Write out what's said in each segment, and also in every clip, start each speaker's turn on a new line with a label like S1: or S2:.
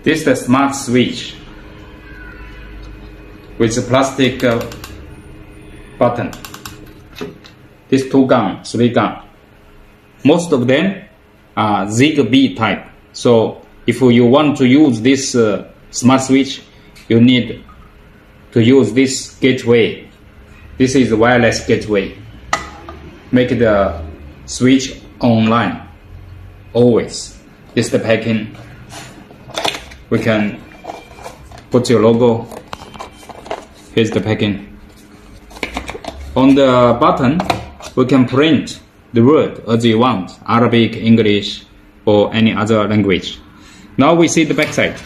S1: This is the smart switch with a plastic button. This 2 gun, 3 gun. Most of them are Zigbee type. So if you want to use this smart switch, you need to use this gateway. This is a wireless gateway. Make the switch online always. This is the packing. We can put your logo. Here's the packing. On the button, we can print the word as you want, Arabic, English, or any other language. Now we see the backside.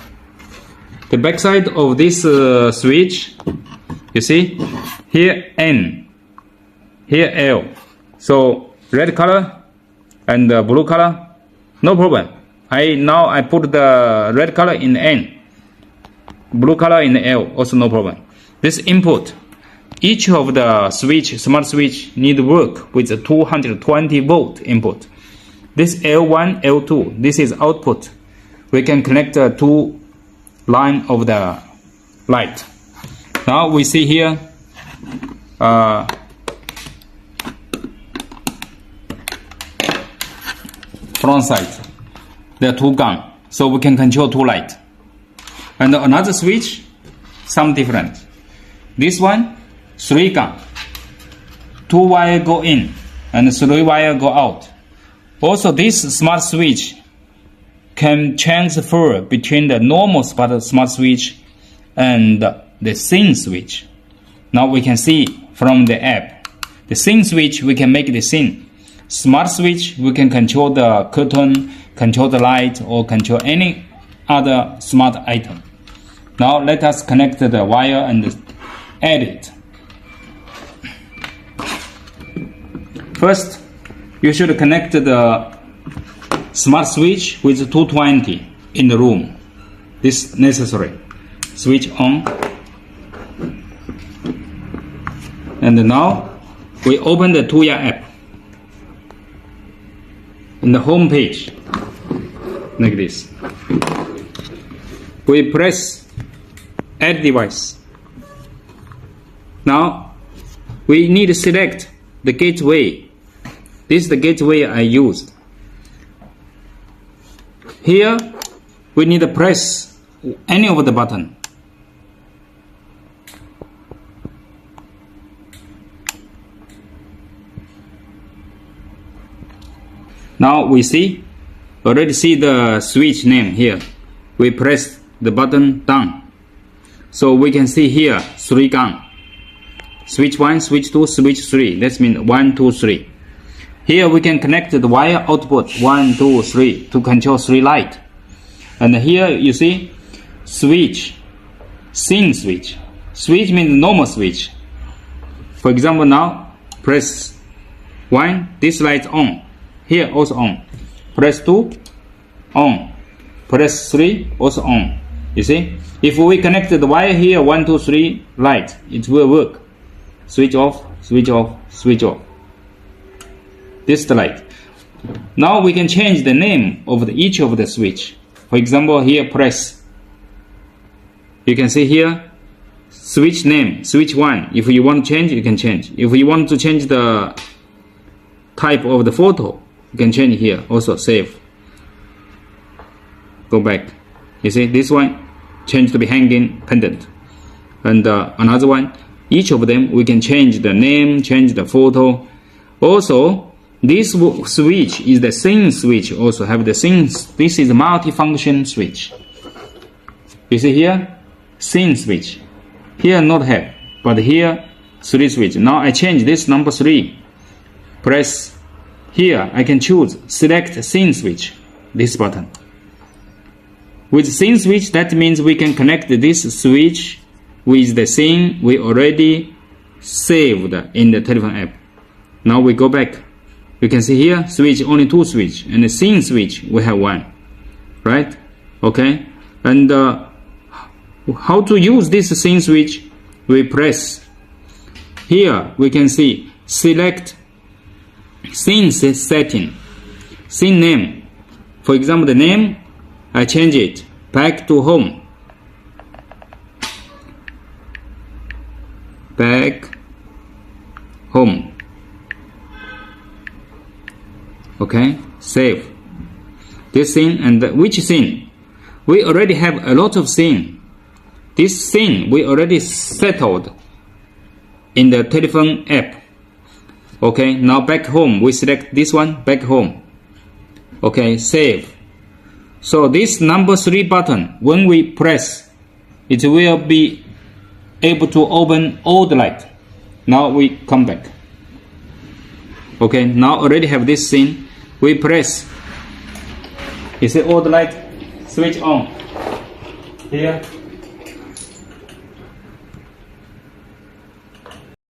S1: The backside of this switch, you see, here N, here L. So red color and blue color, no problem. Now I put the red color in N, blue color in L, also no problem. This input, each of the switch, smart switch, need work with a 220 volt input. This L1, L2, this is output. We can connect the 2 line of the light. Now we see here front side. There are 2 gun, so we can control 2 light. And another switch, some different. This one, 3 gun, 2 wire go in and 3 wire go out. Also, this smart switch can transfer between the normal smart switch and the scene switch. Now we can see from the app. The scene switch, we can make the scene. Smart switch, we can control the curtain, control the light, or control any other smart item. Now let us connect the wire and add it. First, you should connect the smart switch with 220 in the room. This is necessary. Switch on. And now we open the TUYA app. In the home page, like this. We press add device. Now we need to select the gateway. This is the gateway I used. Here we need to press any of the button. Now we already see the switch name here. We press the button down. So we can see here 3 gun. Switch 1, switch 2, switch 3. That means 1, 2, 3. Here we can connect the wire output 1, 2, 3 to control 3 light. And here you see switch, scene switch. Switch means normal switch. For example, now press 1, this light on. Here also on. Press 2, on. Press 3, also on. You see? If we connect the wire here, 1, 2, 3 light, it will work. Switch off, switch off, switch off. This is the light. Now we can change the name of each of the switch. For example, here press. You can see here switch name, switch 1. If you want to change, you can change. If you want to change the type of the photo, you can change here. Also save. Go back. You see this one change to be hanging pendant. And another one, each of them we can change the name, change the photo. Also, this switch is the scene switch. Also have the scene. This is a multi-function switch. You see here, scene switch. Here not have, but here 3 switch. Now I change this number 3. Press here. I can choose select scene switch. This button. With scene switch, that means we can connect this switch with the scene we already saved in the telephone app. Now we go back. You can see here switch only 2 switch, and the scene switch we have 1, right? Okay. And how to use this scene switch? We press here. We can see select scene setting, scene name. For example, the name I change it back to home, back home. Okay, save this scene. And which scene? We already have a lot of scene. This scene we already settled in the telephone app. Okay, now back home, we select this one, back home. Okay, save. So this number 3 button, when we press, it will be able to open all the light. Now we come back. Okay, now already have this scene. We press. You see all the light switch on. Here.